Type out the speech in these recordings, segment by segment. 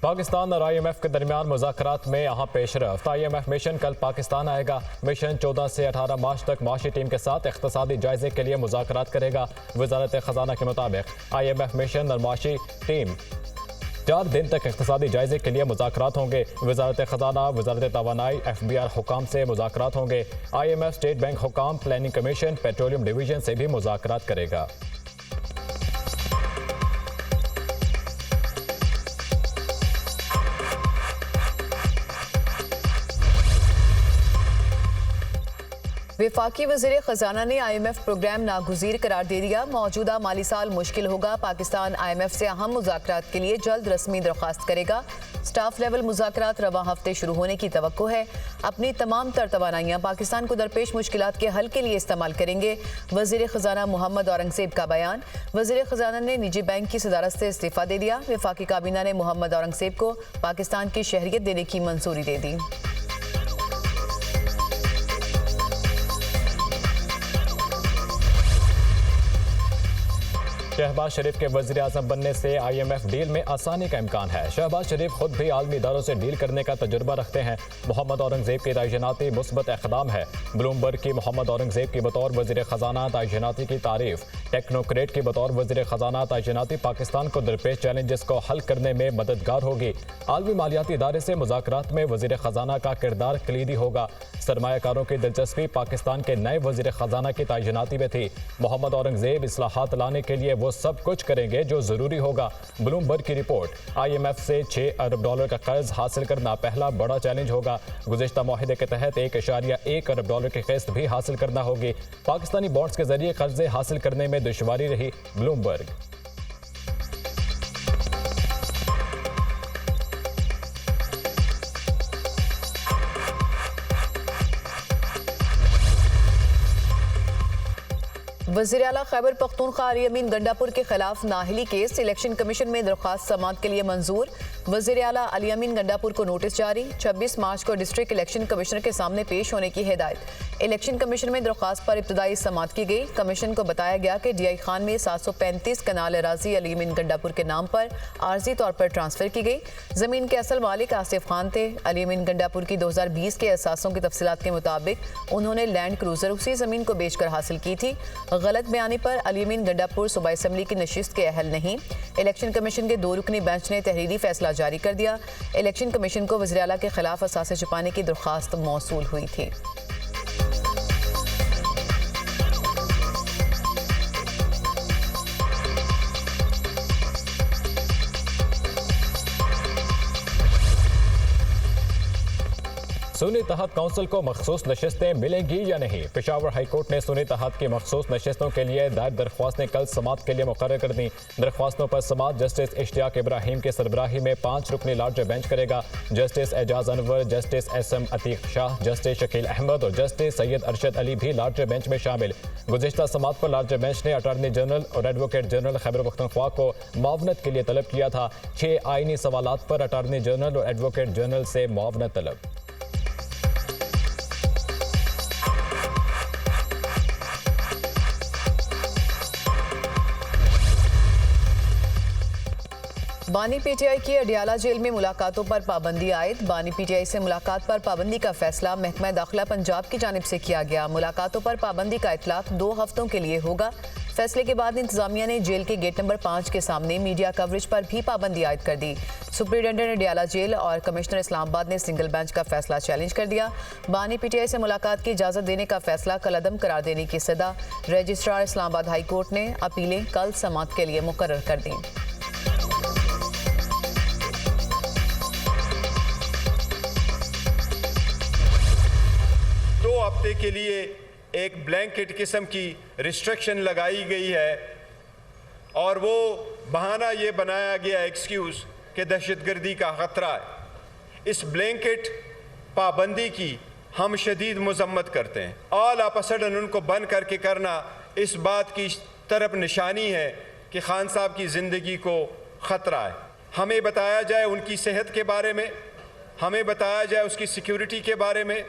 पाकिस्तान और IMF के दरमियान मुज़ाकरात में अहम पेशरफ्त। IMF मिशन कल पाकिस्तान आएगा। मिशन 14 से 18 मार्च तक माशी टीम के साथ इक़्तिसादी जायजे के लिए मुज़ाकरात करेगा। वज़ारत ख़जाना के मुताबिक IMF मिशन और माशी टीम 4 दिन तक इक़्तिसादी जायजे के लिए मुज़ाकरात होंगे। वज़ारत ख़जाना, वज़ारत तवानाई, FBR हुकाम से मुज़ाकरात होंगे। IMF, स्टेट बैंक हुकाम, प्लानिंग कमीशन, पेट्रोलियम डिवीजन से भी मुज़ाकरात करेगा। वफाकी वज़ीर ख़जाना ने IMF प्रोग्राम नागुज़ीर करार दे दिया। मौजूदा माली साल मुश्किल होगा। पाकिस्तान IMF से अहम मुज़ाकरात के लिए जल्द रस्मी दरख्वास्त करेगा। स्टाफ लेवल मुज़ाकरात रवा हफ्ते शुरू होने की तवक्को है। अपनी तमाम तर तवानाइयाँ पाकिस्तान को दरपेश मुश्किलात के हल के लिए इस्तेमाल करेंगे। वज़ीर ख़जाना मोहम्मद औरंगज़ेब का बयान। वज़ीर ख़जाना ने निजी बैंक की सदारत से इस्तीफ़ा दे दिया। वफाकी काबीना ने मोहम्मद औरंगज़ेब को पाकिस्तान की शहरियत देने की मंजूरी दे दी। शहबाज शरीफ के वज़ीर आज़म बनने से IMF डील में आसानी का इम्कान है। शहबाज शरीफ खुद भी आलमी इदारों से डील करने का तजुर्बा रखते हैं। मोहम्मद औरंगज़ेब की तयनाती मुस्बत इक़दाम है। ब्लूमबर्ग की मोहम्मद औरंगज़ेब की बतौर वज़ीर ख़जाना तयनाती की तारीफ। टेक्नोक्रेट की बतौर वज़ीर ख़जाना तयनाती पाकिस्तान को दरपेश चैलेंजेस को हल करने में मददगार होगी। आलमी मालियाती इदारे से मुज़ाकरात में वज़ीर ख़जाना का किरदार कलीदी होगा। सरमायाकारों की दिलचस्पी पाकिस्तान के नए वज़ीर ख़जाना की तयनाती में थी। मोहम्मद औरंगज़ेब इस्लाहात लाने के लिए वो सब कुछ करेंगे जो जरूरी होगा। ब्लूमबर्ग की रिपोर्ट। IMF से $6 अरब का कर्ज हासिल करना पहला बड़ा चैलेंज होगा। गुज़िश्ता मुआहदे के तहत $1.1 अरब की किस्त भी हासिल करना होगी। पाकिस्तानी बॉन्ड्स के जरिए कर्जे हासिल करने में दुश्वारी रही। ब्लूमबर्ग। वज़ीर आला खैबर पख्तूनख्वा अली अमीन गंडापुर के खिलाफ नाअहली केस। इलेक्शन कमीशन में दरख्वास्त समाअत के लिए मंजूर। वज़ीर आला अली अमीन गंडापुर को नोटिस जारी। 26 मार्च को डिस्ट्रिक्ट इलेक्शन कमिश्नर के सामने पेश होने की हिदायत। इलेक्शन कमीशन में दरख्वास्त पर इब्तदाई समाअत की गई। कमीशन को बताया गया कि DI खान में 735 कनाल अराजी अली अमीन गंडापुर के नाम पर आर्जी तौर पर ट्रांसफर की गई। जमीन के असल मालिक आसिफ खान थे। अली अमीन गंडापुर की 2020 के असासों की तफसीलात के मुताबिक उन्होंने लैंड क्रूजर उसी जमीन को बेचकर हासिल की थी। गलत बयानी पर अली अमीन गंडापुर सूबाई असम्बली की नशिस्त के अहल नहीं। इलेक्शन कमीशन के 2 रुकनी बेंच ने तहरीरी फैसला जारी कर दिया। इलेक्शन कमीशन को वज़ीर आला के खिलाफ असासे छुपाने की दरख्वास्त मौसूल हुई थी। सुन्नी तहत काउंसिल को मखसूस नशस्तें मिलेंगी या नहीं। पेशावर हाईकोर्ट ने सुन्नी तहत की मखसूस नशस्तों के लिए दायर दरख्वास्तें कल समाअत के लिए मुकर्रर कर दी। दरख्वास्तों पर समाअत जस्टिस इश्तियाक इब्राहिम के सरबराही में 5 रुकनी लार्जर बेंच करेगा। Justice Ijaz Anwar, justice SM Atiq Shah, justice Shakeel Ahmed और जस्टिस सैयद अरशद अली भी लार्जर बेंच में शामिल। गुज़िश्ता समाअत पर लार्जर बेंच ने अटॉर्नी जनरल और एडवोकेट जनरल खैबर पख्तूनख्वा को मुआवनत के लिए तलब किया था। 6 आईनी सवालात पर अटॉर्नी जनरल और एडवोकेट जनरल से मुआवनत तलब। बानी PTI की अडियाला जेल में मुलाकातों पर पाबंदी आयद। बानी PTI से मुलाकात पर पाबंदी का फैसला महकमा दाखिला पंजाब की जानिब से किया गया। मुलाकातों पर पाबंदी का इतलाक 2 हफ्तों के लिए होगा। फैसले के बाद इंतजामिया ने जेल के गेट नंबर 5 के सामने मीडिया कवरेज पर भी पाबंदी आयद कर दी। सुप्रिंटेंडेंट अडियाला जेल और कमिश्नर इस्लामाबाद ने सिंगल बेंच का फैसला चैलेंज कर दिया। बानी PTI से मुलाकात की इजाज़त देने का फैसला कलअदम करार देने की सदा रजिस्ट्रार इस्लामाबाद हाई कोर्ट ने अपीलें कल समाअत के लिए मुकर्रर कर दी। हफ्ते के लिए एक ब्लैंकेट किस्म की रिस्ट्रिक्शन लगाई गई है और वो बहाना ये बनाया गया एक्सक्यूज़ कि दहशतगर्दी का ख़तरा है। इस ब्लैंकेट पाबंदी की हम शदीद मजम्मत करते हैं। ऑल ऑफ अ सडन उनको बंद करके करना इस बात की तरफ निशानी है कि खान साहब की ज़िंदगी को ख़तरा है। हमें बताया जाए उनकी सेहत के बारे में, हमें बताया जाए उसकी सिक्योरिटी के बारे में।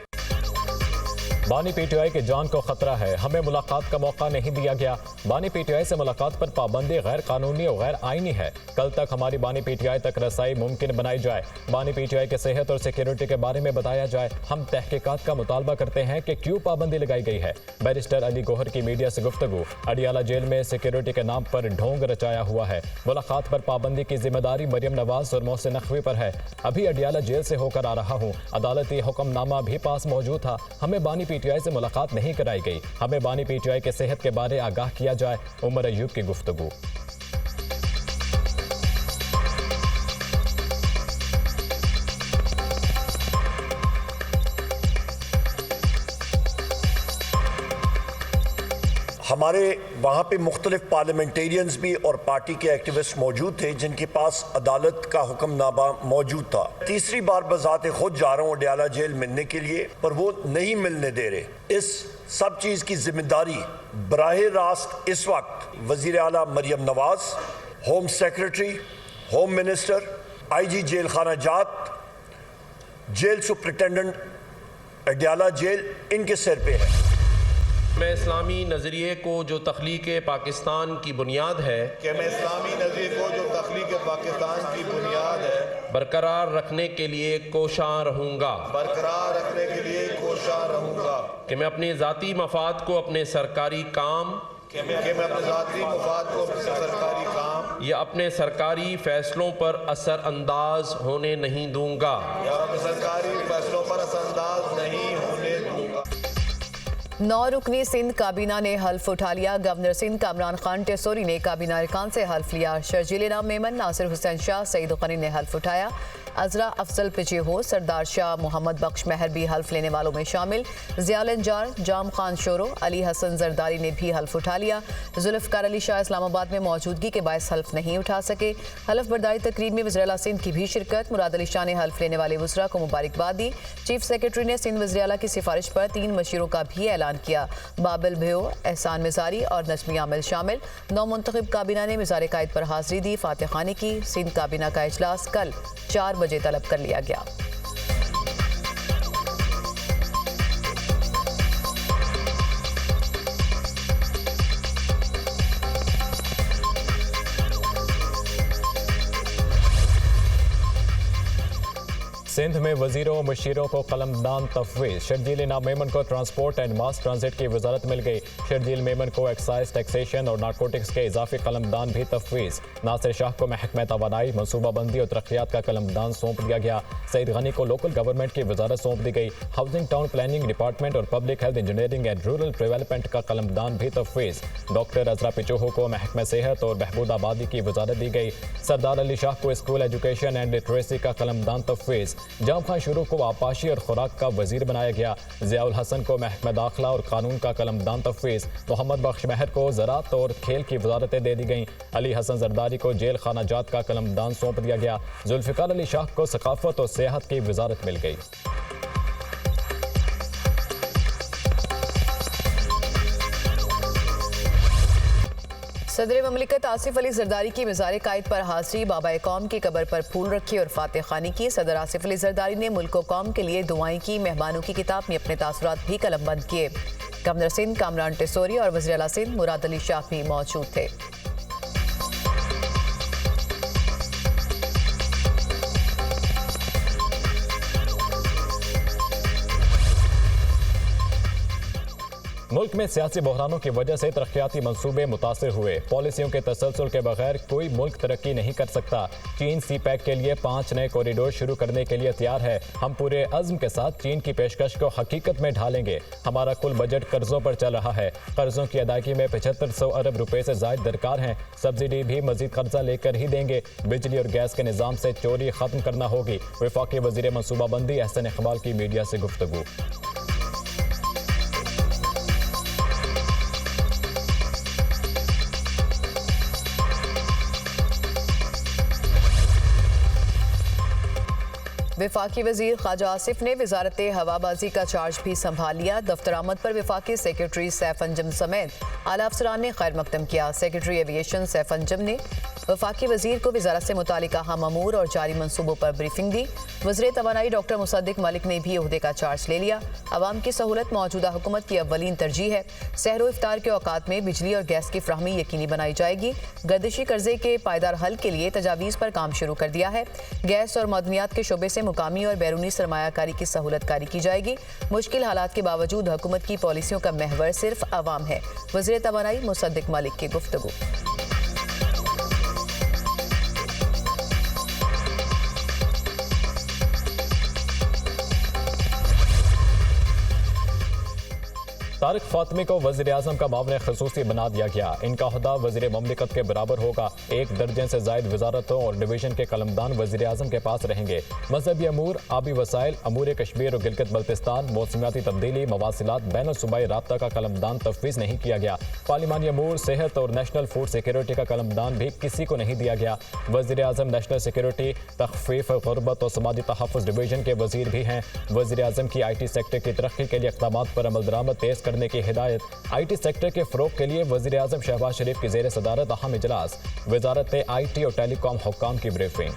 बानी पीटीआई की जान को खतरा है, हमें मुलाकात का मौका नहीं दिया गया। बानी पीटीआई से मुलाकात पर पाबंदी गैर कानूनी और गैर आईनी है। कल तक हमारी बानी पीटीआई तक रसाई मुमकिन बनाई जाए। बानी पीटीआई के सेहत और सिक्योरिटी के बारे में बताया जाए। हम तहकीकात का मुतालबा करते हैं कि क्यों पाबंदी लगाई गई है। बैरिस्टर अली गौहर की मीडिया से गुफ्तगू। अडियाला जेल में सिक्योरिटी के नाम पर ढोंग रचाया हुआ है। मुलाकात पर पाबंदी की जिम्मेदारी मरियम नवाज और मोहसिन नकवी पर है। अभी अडियाला जेल से होकर आ रहा हूँ। अदालती हुक्मनामा भी पास मौजूद था। हमें बानी पीटीआई से मुलाकात नहीं कराई गई। हमें बानी पीटीआई के सेहत के बारे आगाह किया जाए। उमर अयूब की गुफ्तगू। हमारे वहाँ पे मुख्तलिफ पार्लियामेंटेरियंस भी और पार्टी के एक्टिविस्ट मौजूद थे जिनके पास अदालत का हुक्मनामा मौजूद था। तीसरी बार बजाते खुद जा रहा हूँ अडियाला जेल मिलने के लिए, पर वो नहीं मिलने दे रहे। इस सब चीज़ की जिम्मेदारी बराह रास्त इस वक्त वज़ीर आला Maryam Nawaz, home secretary, home minister, IG jail खाना जात, जेल सुपरिटेंडेंट अडियाला जेल, इनके सिर पे है। मैं इस्लामी नज़रिए को जो तख्लीक पाकिस्तान की बुनियाद है कि मैं इस्लामी नज़रिए को जो तख्लीक पाकिस्तान की बुनियाद है बरकरार रखने के लिए कोशां रहूँगा कि मैं अपने ज़ाती मफाद को अपने सरकारी काम या अपने सरकारी फैसलों पर असर अंदाज होने नहीं दूँगा। नौ रुकनी सिंध काबीना ने हल्फ उठा लिया। गवर्नर सिंध कामरान खान टेसोरी ने काबीना अरकान से हल्फ लिया। शर्जील इनाम मेमन, नासिर हुसैन शाह, सईद गनी ने हल्फ उठाया। अजरा अफजल पिचेहो, सरदार शाह, मोहम्मद बख्श महर भी हल्फ लेने वालों में शामिल। ज़ियाल अंजार, जाम खान शोरो, अली हसन जरदारी ने भी हल्फ उठा लिया। जुल्फ़िकार अली शाह इस्लामाबाद में मौजूदगी के बायस हल्फ नहीं उठा सके। हल्फ बर्दारी तकरीब में वज़ीर आला सिंध की भी शिरकत। मुराद अली शाह ने हल्फ लेने वाले वज़रा को मुबारकबाद दी। चीफ सेक्रेटरी ने सिंध वज़ीर आला की सिफारिश पर 3 मशीरों का भी ऐलान किया। बाबिल भयो, एहसान मिज़ारी और नज़मी आमिल शामिल। नौ मुंतखब काबीना ने मिज़ार कायद पर हाज़िरी दी, फातह खानी की। सिंध काबीना का इजलास कल 4 बजे तलब कर लिया गया। सिंध में वजीरों और मुशीरों को कलमदान तफवीज़। शर्जील इनाम मेमन को ट्रांसपोर्ट एंड मास ट्रांजिट की वजारत मिल गई। शर्जील मेमन को एक्साइज टैक्सेशन और नारकोटिक्स के इजाफी कलमदान भी तफवीज़। नासिर शाह को महकमा तवानाई, मनसूबाबंदी और तरक्यात का कलमदान सौंप दिया गया। सईद गनी को लोकल गवर्नमेंट की वजारत सौंप दी गई। हाउसिंग, टाउन प्लानिंग डिपार्टमेंट और public health, engineering and rural development का कलमदान भी तफवीज़। डॉक्टर अजरा पिचोहो को महकमा सेहत और बहबूद आबादी की वजारत दी गई। सरदार अली शाह को स्कूल एजुकेशन एंड लिटरेसी का कलमदान तफवीज़। जाम खान शुरू को आपाशी और खुराक का वजीर बनाया गया। ज़ियाउल हसन को महकमा दाखिला और कानून का कलमदान तफवीज़। मोहम्मद बख्श महर को ज़राअत और खेल की वजारतें दे दी गईं। अली हसन जरदारी को जेल खाना जात का कलमदान सौंप दिया गया। जुल्फ़िकार अली शाह को सकाफत और सेहत की वजारत मिल गई। सदर ममलिकत आसिफ अली जरदारी की मिज़ार कायद पर हाज़िरी। बाबा कौम की कब्र पर फूल रखे और फातह खानी की। सदर आसिफ अली जरदारी ने मुल्क व कौम के लिए दुआएं की। मेहमानों की किताब में अपने तासुरात भी कलमबंद किए। गवर्नर सिंध कामरान टेसोरी और वज़ीर आला सिंध मुराद अली शाह भी मौजूद थे। मुल्क में सियासी बहरानों की वजह से तरक्याती मंसूबे मुतासर हुए। पॉलिसियों के तसलसल के बगैर कोई मुल्क तरक्की नहीं कर सकता। चीन CPEC के लिए 5 नए कॉरिडोर शुरू करने के लिए तैयार है। हम पूरे अज़्म के साथ चीन की पेशकश को हकीकत में ढालेंगे। हमारा कुल बजट कर्जों पर चल रहा है। कर्जों की अदायगी में 7500 अरब रुपए से ज़ायद दरकार हैं। सब्सिडी भी मजीद कर्जा लेकर ही देंगे। बिजली और गैस के निज़ाम से चोरी खत्म करना होगी। वफाकी वज़ीर मनसूबाबंदी अहसन इकबाल की मीडिया से गुफ्तगू। वफाकी वजीर ख्वाजा आसिफ ने वजारत हवाबाजी का चार्ज भी संभाल लिया। दफ्तर आमद पर वफाकी सेक्रेटरी सैफ अंजम समेत आला अफसरान ने खैर मकदम किया। सेक्रेटरी एविएशन सैफ अंजम ने वफाकी वजीर को वजारत से मुतालिका अहम अमूर और जारी मनसूबों पर ब्रीफिंग दी। वज़ीर तवानाई डॉक्टर मुसद्दिक मलिक ने भी ओहदे का चार्ज ले लिया। आवाम की सहूलत मौजूदा हुकूमत की अव्वलीन तरजीह है। सहरो इफ्तार के औकात में बिजली और गैस की फ्राहमी यकीनी बनाई जाएगी। गर्दिशी कर्जे के पायदार हल के लिए तजावीज़ पर काम शुरू कर दिया है। गैस और मदनियात के शोबे से मुकामी और बैरूनी सरमायाकारी की सहूलत कारी की जाएगी। मुश्किल हालात के बावजूद हुकूमत की पॉलिसियों का महवर सिर्फ आवाम है। वज़ीर तवानाई मुसद्दिक मलिक की गुफ्तगू। तारिक फातमी को वज़ीर आज़म का मामले खसूसी बना दिया गया। इनका ओहदा वज़ीर ममलिकत के बराबर होगा। 1 दर्जन से ज़ायद वजारतों और डिवीजन के कलमदान वज़ीर आज़म के पास रहेंगे। मजहबी अमूर, आबी वसाइल, अमूर कश्मीर और गिलगित बल्तिस्तान, मौसमियाती तब्दीली, मवासिलात, बैन सूबाई राब्ता का कलमदान तफवीज़ नहीं किया गया। पार्लिमानी अमूर, सेहत और नेशनल फूड सिक्योरिटी का कलमदान भी किसी को नहीं दिया गया। वज़ीर आज़म नेशनल सिक्योरिटी, तखफीफ, गुरबत और समाजी तहफ़्फ़ुज़ डिवीजन के वज़ीर भी हैं। वज़ीर आज़म की IT सेक्टर की तरक्की के लिए इक़दामात पर अमल दरामद तेज़ करने की हिदायत। IT सेक्टर के फ़रोग़ के लिए वज़ीर आज़म शहबाज शरीफ की ज़ेर सदारत अहम इजलास। वज़ारत IT और टेलीकॉम हुक्काम की ब्रीफिंग।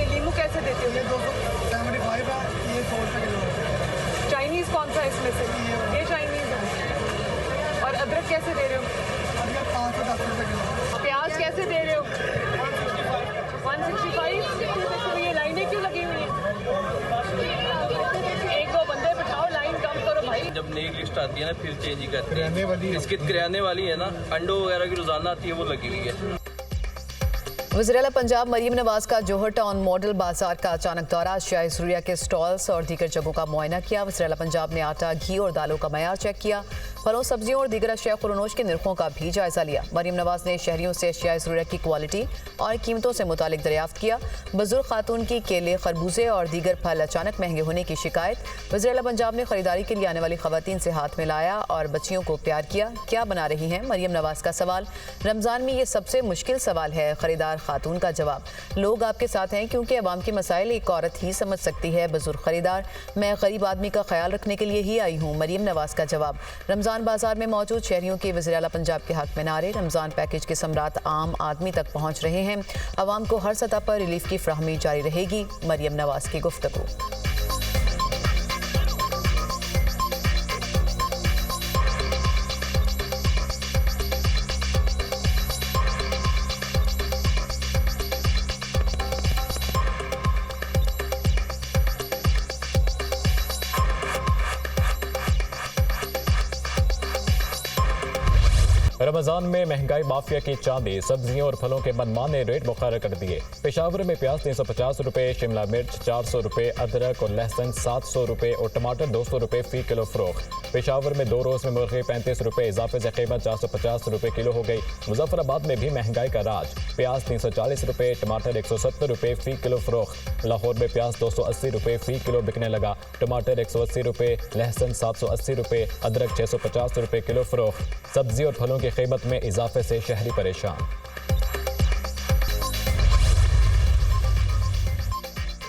लीमू कैसे देते हो? 275 है, ये 100 रुपये किलो है। चाइनीज़ कौन सा है इसमें से? ये चाइनीज़ है। और अदरक कैसे दे रहे हो? अदरक 510 रुपये किलो। प्याज कैसे दे रहे हो? 165। तो ये लाइनें क्यों लगी हुई हैं? 1-2 बंदे बिठाओ, लाइन कम करो भाई। जब नई लिस्ट आती है ना फिर चेंज ही करते हैं। इसकी किराने वाली है ना, अंडों वगैरह की रोजाना आती है, वो लगी हुई है। वज़ीर आला पंजाब मरीम नवाज का जोहर टाउन मॉडल बाजार का अचानक दौरा। अशियाए ज़रूरिया के स्टॉल्स और दीगर जगहों का मुआयना किया। वज़ीर आला पंजाब ने आटा, घी और दालों का मयार चेक किया। फलों, सब्जियों और दीगर अशिया खुरनोश के नरखों का भी जायजा लिया। मरीम नवाज ने शहरियों से अशियाए ज़रूरिया की क्वालिटी और कीमतों से मुतालिक दरियाफ्त किया। बुजुर्ग खातून की केले, खरबूजे और दीगर फल अचानक महंगे होने की शिकायत। वज़ीर आला पंजाब ने खरीदारी के लिए आने वाली खवातीन से हाथ मिलाया और बच्चियों को प्यार किया। क्या बना रही हैं? मरीम नवाज का सवाल। रमज़ान में ये सबसे मुश्किल सवाल है। खरीदार खातून का जवाब, लोग आपके साथ हैं क्योंकि अवाम के मसाइल एक औरत ही समझ सकती है। बुजुर्ग खरीदार, मैं गरीब आदमी का ख्याल रखने के लिए ही आई हूँ। मरीम नवाज का जवाब। रमज़ान बाजार में मौजूद शहरियों के वज़ीर आला पंजाब के हक में नारे। रमज़ान पैकेज के समरात आम आदमी तक पहुँच रहे हैं। अवाम को हर सतह पर रिलीफ की फ्राहमी जारी रहेगी। मरीम नवाज की गुफ्तगू। रमजान में महंगाई माफिया की चांदी। सब्जियों और फलों के मनमाने रेट मुकर्रर कर दिए। पेशावर में प्याज 350 रुपये, शिमला मिर्च 400 रुपये, अदरक और लहसुन 700 रुपये और टमाटर 200 रुपये फी किलो फरोख्त। पेशावर में 2 रोज़ में मुर्गी 35 रुपये, इजाफे से कीमत 450 रुपये किलो हो गई। मुजफ्फराबाद में भी महंगाई का राज। प्याज 340 रुपये, टमाटर 170 रुपये फी किलो फरोख्त। लाहौर में प्याज 280 रुपये फी किलो बिकने लगा। टमाटर 180 रुपये, लहसुन 780 रुपये, अदरक 650 रुपये किलो फरोख्त। सब्जी और फलों की कीमत में इजाफे से शहरी परेशान।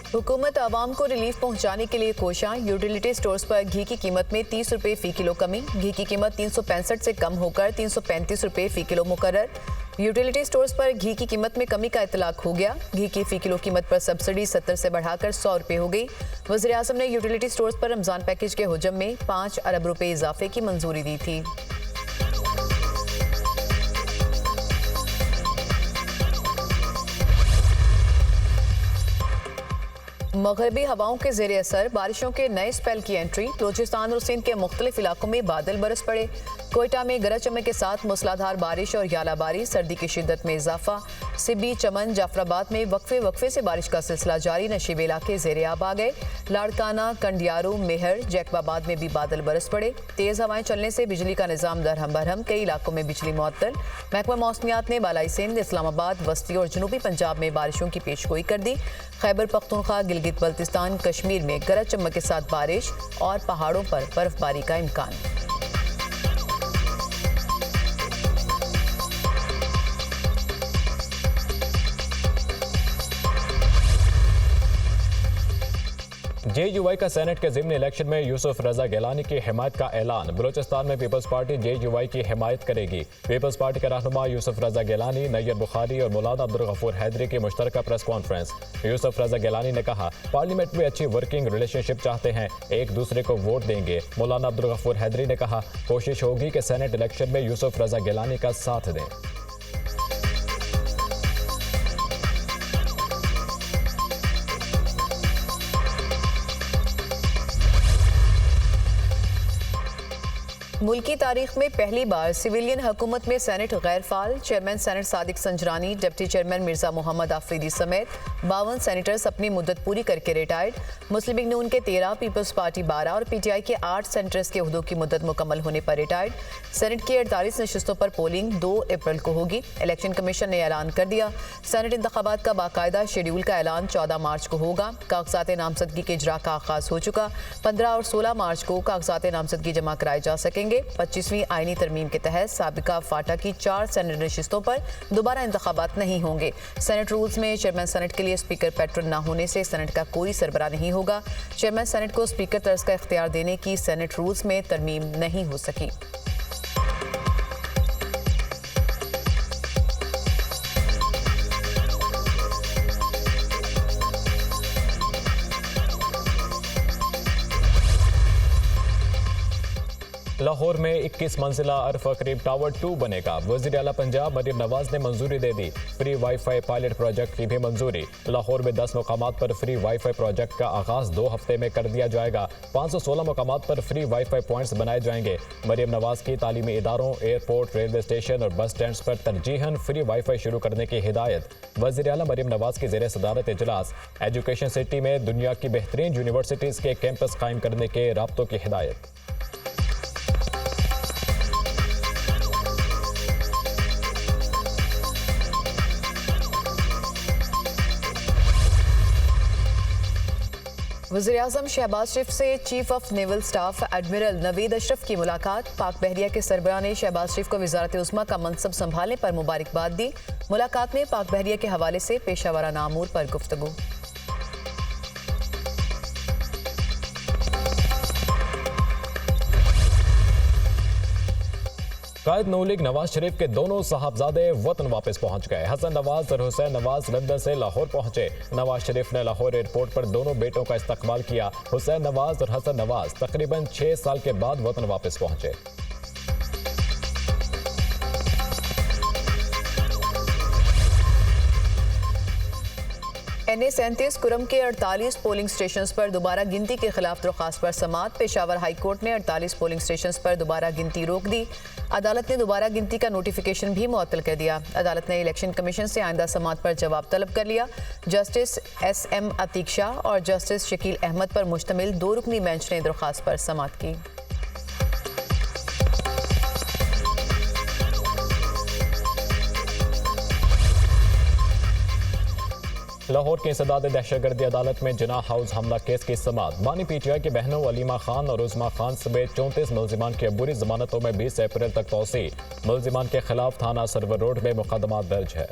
हुकूमत आवाम को रिलीफ पहुंचाने के लिए कोशां। यूटिलिटी स्टोर्स पर घी की कीमत में 30 रुपये फी किलो कमी। घी की कीमत 365 से कम होकर 335 रुपये फी किलो मुकर्रर। यूटिलिटी स्टोर्स पर घी की कीमत में कमी का इतलाक हो गया। घी की फी किलो कीमत पर सब्सिडी 70 से बढ़ाकर 100 रुपये हो गई। वज़ीर आज़म ने यूटिलिटी स्टोर्स पर रमज़ान पैकेज के हुजम में 5 अरब रुपये इजाफे की मंजूरी दी थी। मगरबी हवाओं के ज़ेरे असर बारिशों के नए स्पेल की एंट्री। बलूचिस्तान और सिंध के मुख्तलिफ इलाकों में बादल बरस पड़े। कोयटा में गरज चमक के साथ मूसलाधार बारिश और यालाबारी। सर्दी की शिद्दत में इजाफा। सिब्बी, चमन, जाफराबाद में वक्फे से बारिश का सिलसिला जारी। नशीबे इलाके ज़ेरे आब आ गए। लाड़काना, कंडियारू, मेहर, जैकबाबाद में भी बादल बरस पड़े। तेज़ हवाएं चलने से बिजली का निज़ाम दरहम बरहम। कई इलाकों में बिजली मुअत्तल। महकमा मौसमियात ने बालाई सिंध, इस्लामाबाद, वस्ती और जनूबी पंजाब में बारिशों की पेशगोई कर दी। खैबर पख्तूनख्वा, गिलगित बल्तिस्तान, कश्मीर में गरज चमक के साथ बारिश और पहाड़ों पर बर्फबारी का इम्कान। JUI का सेनेट के ज़िमनी इलेक्शन में यूसुफ रजा गिलानी की हिमायत का ऐलान। बलूचिस्तान में पीपल्स पार्टी JUI की हिमायत करेगी। पीपल्स पार्टी के रहनुमा यूसुफ रजा गिलानी, नैयर बुखारी और मौलाना अब्दुल गफूर हैदरी की मुश्तरका प्रेस कॉन्फ्रेंस। यूसुफ रजा गिलानी ने कहा, पार्लियामेंट में अच्छी वर्किंग रिलेशनशिप चाहते हैं, एक दूसरे को वोट देंगे। मौलाना अब्दुल गफूर हैदरी ने कहा, कोशिश होगी कि सेनेट इलेक्शन में यूसुफ रजा गिलानी का साथ दें। मुल्की तारीख में पहली बार सिविलियन हुकूमत में सेनेट गैर फाल। Chairman senate Sadiq Sanjrani, deputy chairman Mirza Mohammad Afridi समेत 52 सेनेटर्स अपनी मुद्दत पूरी करके रिटायर्ड। मुस्लिम लीग नून के 13, पीपल्स पार्टी 12 और PTI के 8 सेनेटर्स के ओहदों की मुद्दत मुकम्मल होने पर रिटायर्ड। सेनेट की 48 नशिस्तों पर पोलिंग 2 अप्रैल को होगी। इलेक्शन कमीशन ने ऐलान कर दिया, सेनेट इंतखाबात का बाकायदा शेड्यूल का ऐलान 14 मार्च को होगा। कागजात नामजदगी के इजरा का आगाज हो चुका। 15 और 16 मार्च को कागजात नामजदगी जमा कराए जा सकेंगे। 25वीं आईनी तरमीम के तहत साबिका फाटा की 4 सेनेट नशिस्तों पर दोबारा इंतखाबात नहीं होंगे। सेनेट रूल्स में चेयरमैन सेनेट के लिए स्पीकर पैट्रन न होने से सेनेट का कोई सरबराह नहीं होगा। चेयरमैन सेनेट को स्पीकर तर्ज का इख्तियार देने की सेनेट रूल्स में तरमीम नहीं हो सकी। लाहौर में 21 मंजिला अरफा करीब टावर 2 बनेगा। वज़ीर आला पंजाब मरीम नवाज ने मंजूरी दे दी। फ्री वाईफाई पायलट प्रोजेक्ट की भी मंजूरी। लाहौर में 10 मुकामात पर फ्री वाईफाई प्रोजेक्ट का आगाज 2 हफ्ते में कर दिया जाएगा। 516 मुकामात पर फ्री वाईफाई पॉइंट्स बनाए जाएंगे। मरीम नवाज की तालीमी इदारों, एयरपोर्ट, रेलवे स्टेशन और बस स्टैंड पर तरजीहन फ्री वाईफाई शुरू करने की हिदायत। वज़ीर आला मरीम नवाज की ज़ेर सदारत इजलास। एजुकेशन सिटी में दुनिया की बेहतरीन यूनिवर्सिटीज़ के कैंपस कायम करने के राब्तों की हिदायत। वज़ीर-ए-आज़म शहबाज शरीफ से chief of naval staff admiral Naveed Ashraf की मुलाकात। पाक बहरिया के सरबराह ने शहबाज शरीफ को वज़ारत उज़्मा का मनसब संभालने पर मुबारकबाद दी। मुलाकात में पाक बहरिया के हवाले से पेशावराना अमूर पर गुफ्तगू। कायद नून लीग नवाज शरीफ के दोनों साहबजादे वतन वापस पहुंच गए। हसन नवाज और हुसैन नवाज लंदन से लाहौर पहुंचे। नवाज शरीफ ने लाहौर एयरपोर्ट पर दोनों बेटों का इस्तकबाल किया। हुसैन नवाज और हसन नवाज तकरीबन 6 साल के बाद वतन वापस पहुंचे। NA-37 कुरम के 48 पोलिंग स्टेशंस पर दोबारा गिनती के खिलाफ दरख्वास्त पर समाअत। पेशावर हाई कोर्ट ने 48 पोलिंग स्टेशंस पर दोबारा गिनती रोक दी। अदालत ने दोबारा गिनती का नोटिफिकेशन भी मुअत्तल कर दिया। अदालत ने इलेक्शन कमीशन से आइंदा समाअत पर जवाब तलब कर लिया। जस्टिस SM अतीक शाह और जस्टिस शकील अहमद पर मुश्तमिल 2 रुकनी बेंच ने दरख्वास्त पर समाअत की। लाहौर की इंसदाद दहशतगर्दी अदालत में जिना हाउस हमला केस की समाअत। बानी PTI की बहनों अलीमा खान और उज़मा खान समेत 34 मुल्जिमान की अबूरी जमानतों में 20 अप्रैल तक तौसी। मुल्जिमान के खिलाफ थाना सरवर रोड में मुकदमा दर्ज है।